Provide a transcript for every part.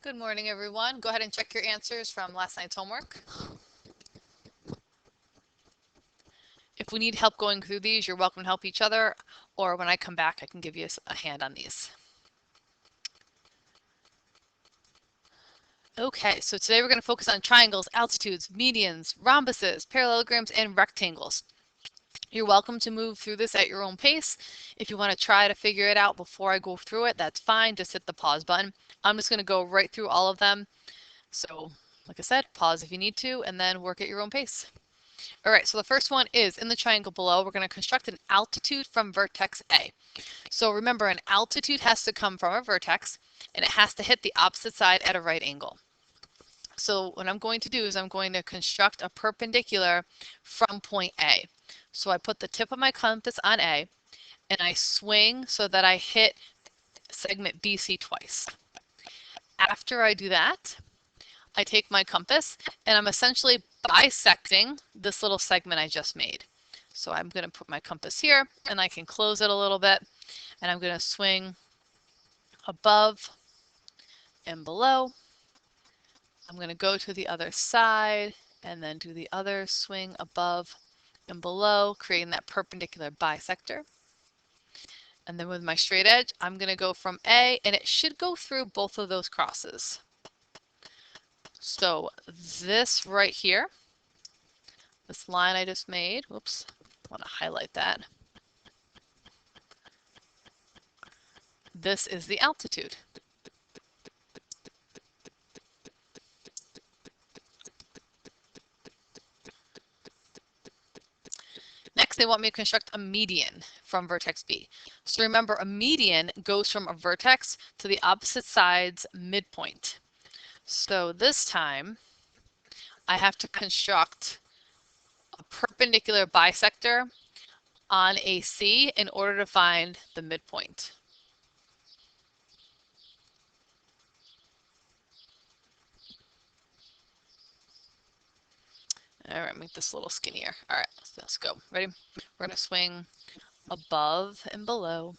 Good morning, everyone. Go ahead and check your answers from last night's homework. If we need help going through these, you're welcome to help each other, or when I come back, I can give you a hand on these. Okay, so today we're going to focus on triangles, altitudes, medians, rhombuses, parallelograms, and rectangles. You're welcome to move through this at your own pace. If you want to try to figure it out before I go through it, that's fine. Just hit the pause button. I'm just going to go right through all of them. So, like I said, pause if you need to, and then work at your own pace. All right, so the first one is in the triangle below, we're going to construct an altitude from vertex A. So remember, an altitude has to come from a vertex, and it has to hit the opposite side at a right angle. So what I'm going to do is I'm going to construct a perpendicular from point A. So I put the tip of my compass on A, and I swing so that I hit segment BC twice. After I do that, I take my compass and I'm essentially bisecting this little segment I just made. So I'm going to put my compass here and I can close it a little bit, and I'm going to swing above and below. I'm going to go to the other side and then do the other swing above and below, creating that perpendicular bisector. And then with my straight edge, I'm going to go from A, and it should go through both of those crosses. So this right here, this line I just made, whoops, I want to highlight that. This is the altitude. Next, they want me to construct a median from vertex B. So remember, a median goes from a vertex to the opposite side's midpoint. So this time, I have to construct a perpendicular bisector on AC in order to find the midpoint. All right, make this a little skinnier. All right, let's go. Ready? We're going to swing above and below.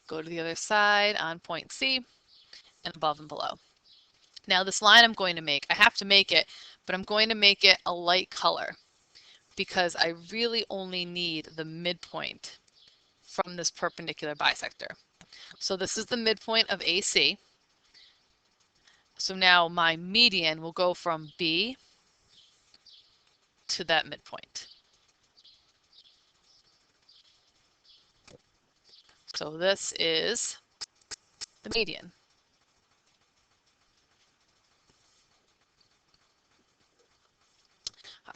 Go to the other side on point C and above and below. Now this line I'm going to make, I have to make it, but I'm going to make it a light color because I really only need the midpoint from this perpendicular bisector. So this is the midpoint of AC. So now my median will go from B to that midpoint. So this is the median.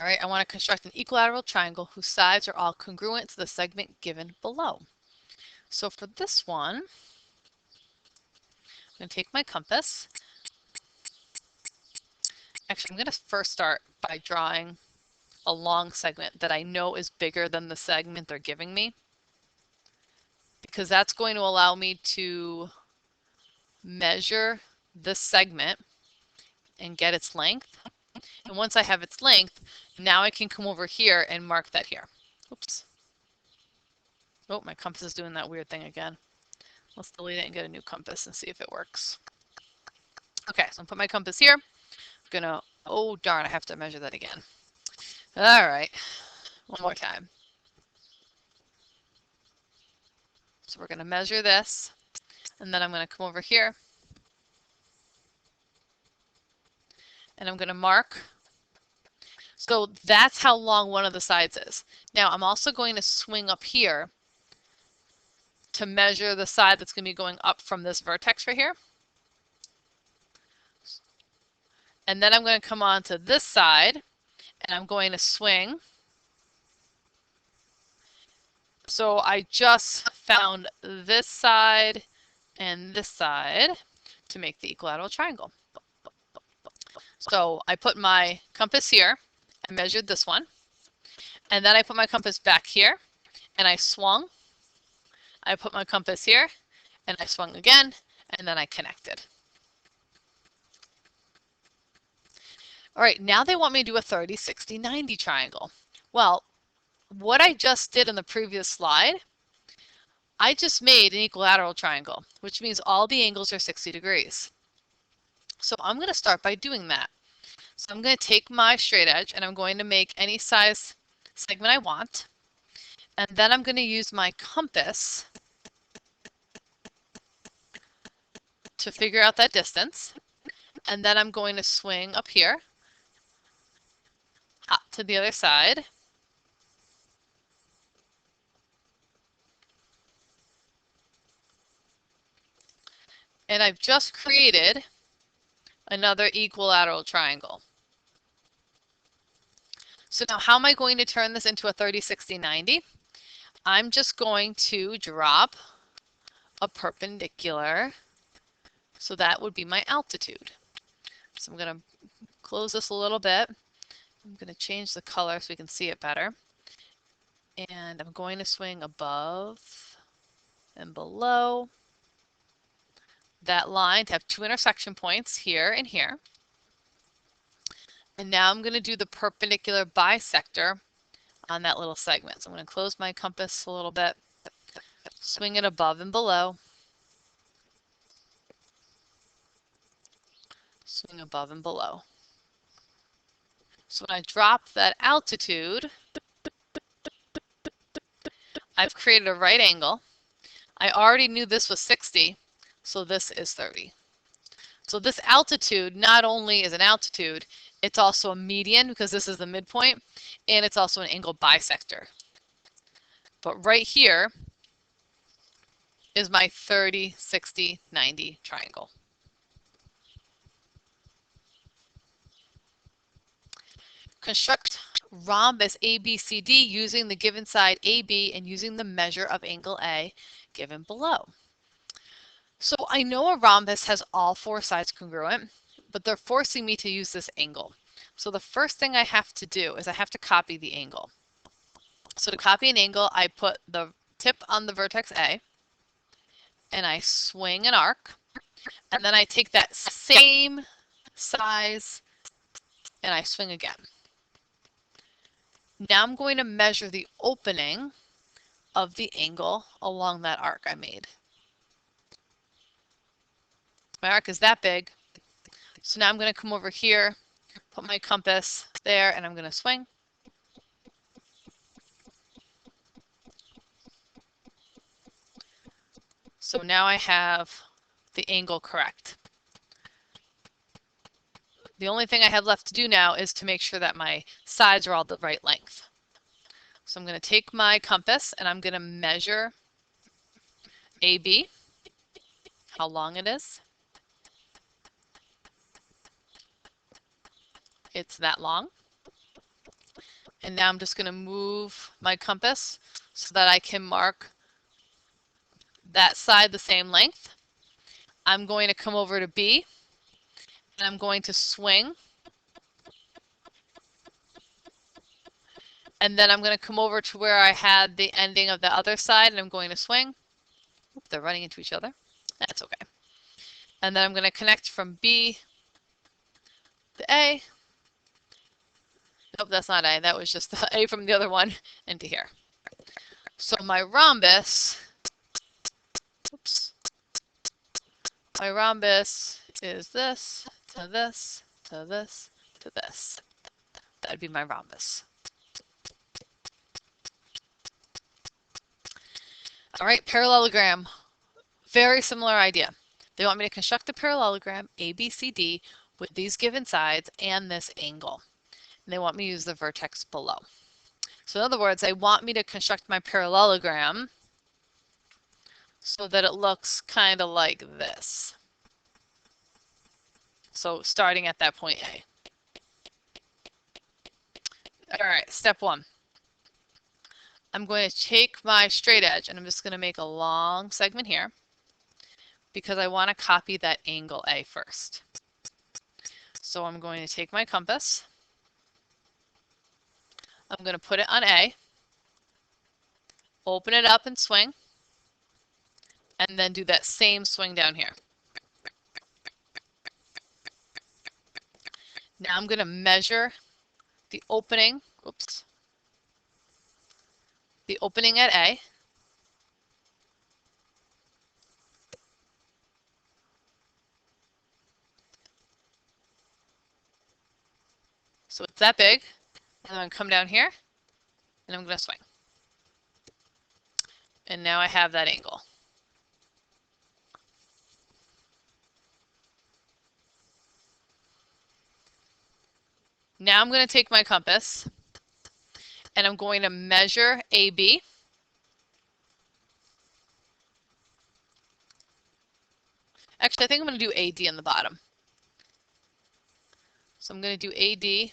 All right, I want to construct an equilateral triangle whose sides are all congruent to the segment given below. So for this one, I'm going to take my compass. Actually, I'm going to first start by drawing a long segment that I know is bigger than the segment they're giving me, because that's going to allow me to measure this segment and get its length. And once I have its length, now I can come over here and mark that here. Oops. Oh, my compass is doing that weird thing again. Let's delete it and get a new compass and see if it works. Okay, so I'm put my compass here. I'm gonna, oh darn, I have to measure that again. All right, one more time. So we're gonna measure this, and then I'm gonna come over here, and I'm gonna mark. So that's how long one of the sides is. Now I'm also going to swing up here to measure the side that's going to be going up from this vertex right here. And then I'm going to come on to this side, and I'm going to swing. So I just found this side and this side to make the equilateral triangle. So I put my compass here and measured this one. And then I put my compass back here and I swung. I put my compass here and I swung again, and then I connected. All right, now they want me to do a 30, 60, 90 triangle. Well, what I just did in the previous slide, I just made an equilateral triangle, which means all the angles are 60 degrees. So I'm going to start by doing that. So I'm going to take my straight edge and I'm going to make any size segment I want. And then I'm going to use my compass to figure out that distance. And then I'm going to swing up here, up to the other side. And I've just created another equilateral triangle. So now how am I going to turn this into a 30, 60, 90? I'm just going to drop a perpendicular. So that would be my altitude. So I'm going to close this a little bit. I'm going to change the color so we can see it better. And I'm going to swing above and below that line to have two intersection points here and here. And now I'm going to do the perpendicular bisector on that little segment. So I'm going to close my compass a little bit, swing it above and below, swing above and below. So when I drop that altitude, I've created a right angle. I already knew this was 60, so this is 30. So this altitude not only is an altitude, it's also a median because this is the midpoint, and it's also an angle bisector. But right here is my 30, 60, 90 triangle. Construct rhombus ABCD using the given side AB and using the measure of angle A given below. So I know a rhombus has all four sides congruent, but they're forcing me to use this angle. So the first thing I have to do is I have to copy the angle. So to copy an angle, I put the tip on the vertex A, and I swing an arc, and then I take that same size and I swing again. Now I'm going to measure the opening of the angle along that arc I made. My arc is that big. So now I'm going to come over here, put my compass there, and I'm going to swing. So now I have the angle correct. The only thing I have left to do now is to make sure that my sides are all the right length. So I'm going to take my compass and I'm going to measure AB, how long it is. It's that long. And now I'm just going to move my compass so that I can mark that side the same length. I'm going to come over to B and I'm going to swing. And then I'm going to come over to where I had the ending of the other side and I'm going to swing. Oop, they're running into each other. That's okay. And then I'm going to connect from B to A. Nope, that's not A. That was just the A from the other one into here. So my rhombus, oops, my rhombus is this to this to this to this. That'd be my rhombus. All right, parallelogram. Very similar idea. They want me to construct the parallelogram ABCD with these given sides and this angle. And they want me to use the vertex below. So in other words, they want me to construct my parallelogram so that it looks kind of like this. So starting at that point A. All right, step one. I'm going to take my straight edge and I'm just going to make a long segment here because I want to copy that angle A first. So I'm going to take my compass. I'm going to put it on A, open it up and swing, and then do that same swing down here. Now I'm going to measure the opening, oops, the opening at A. So it's that big. And I'm going to come down here and I'm going to swing. And now I have that angle. Now I'm going to take my compass and I'm going to measure AB. Actually, I think I'm going to do AD on the bottom. So I'm going to do AD.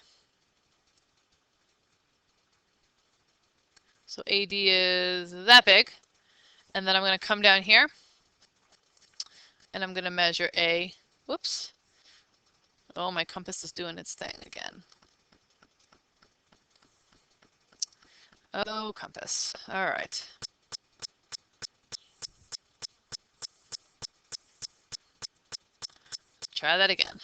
So AD is that big. And then I'm going to come down here and I'm going to measure A. Whoops. Oh, my compass is doing its thing again. Oh, compass. All right. Try that again.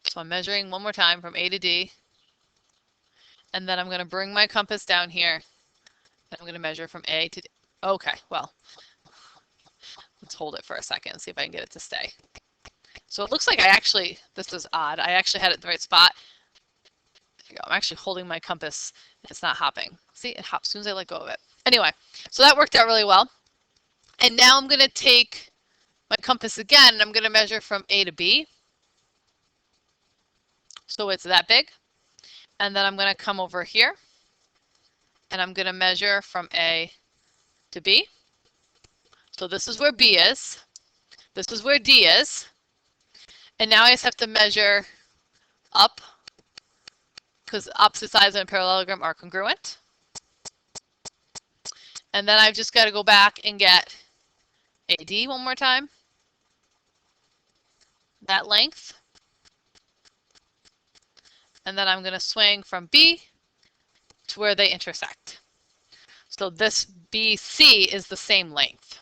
So I'm measuring one more time from A to D. And then I'm going to bring my compass down here. And I'm going to measure from A to D. Okay, well, let's hold it for a second and see if I can get it to stay. So it looks like this is odd. I actually had it in the right spot. There you go. I'm actually holding my compass. It's not hopping. See, it hops as soon as I let go of it. Anyway, so that worked out really well. And now I'm going to take my compass again and I'm going to measure from A to B. So it's that big. And then I'm going to come over here and I'm going to measure from A to B. So this is where B is. This is where D is. And now I just have to measure up because opposite sides of a parallelogram are congruent. And then I've just got to go back and get AD one more time. That length. And then I'm going to swing from B to where they intersect. So this BC is the same length.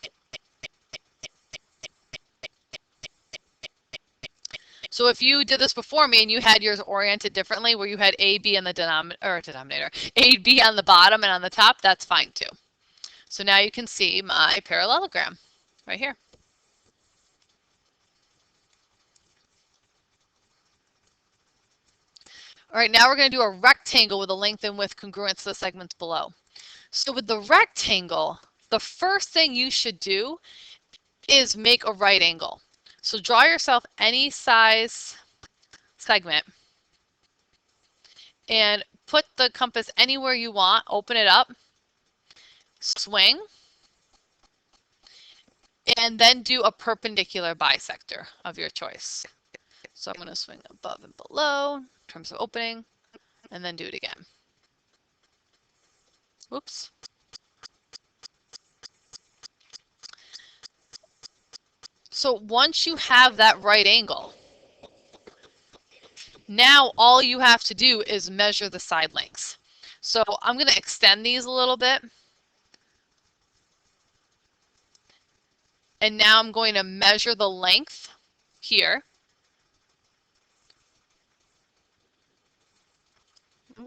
So if you did this before me and you had yours oriented differently, where you had AB in the denominator, AB on the bottom and on the top, that's fine too. So now you can see my parallelogram right here. All right, now we're going to do a rectangle with a length and width congruent to the segments below. So with the rectangle, the first thing you should do is make a right angle. So draw yourself any size segment and put the compass anywhere you want, open it up, swing, and then do a perpendicular bisector of your choice. So I'm going to swing above and below in terms of opening, and then do it again. Whoops. So once you have that right angle, now all you have to do is measure the side lengths. So I'm going to extend these a little bit. And now I'm going to measure the length here.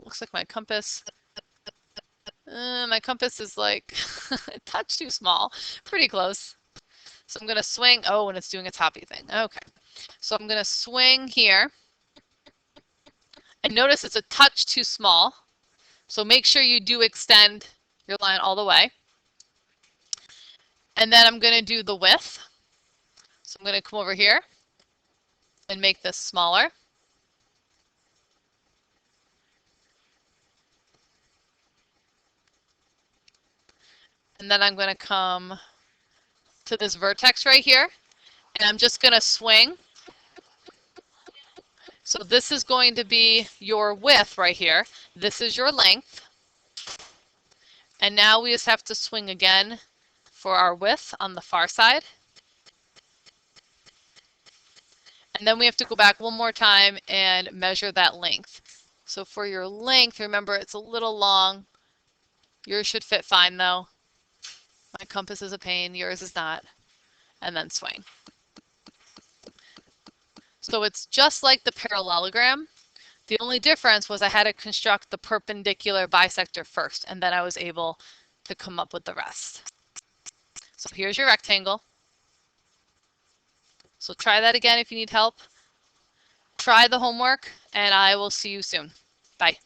Looks like my compass. My compass is like a touch too small. Pretty close. So I'm going to swing. Oh, and it's doing its hoppy thing. Okay. So I'm going to swing here. And notice it's a touch too small. So make sure you do extend your line all the way. And then I'm going to do the width. So I'm going to come over here and make this smaller. And then I'm going to come to this vertex right here. And I'm just going to swing. So this is going to be your width right here. This is your length. And now we just have to swing again for our width on the far side. And then we have to go back one more time and measure that length. So for your length, remember it's a little long. Yours should fit fine though. My compass is a pain, yours is not. And then swing. So it's just like the parallelogram. The only difference was I had to construct the perpendicular bisector first, and then I was able to come up with the rest. So here's your rectangle. So try that again if you need help. try the homework, and I will see you soon. Bye.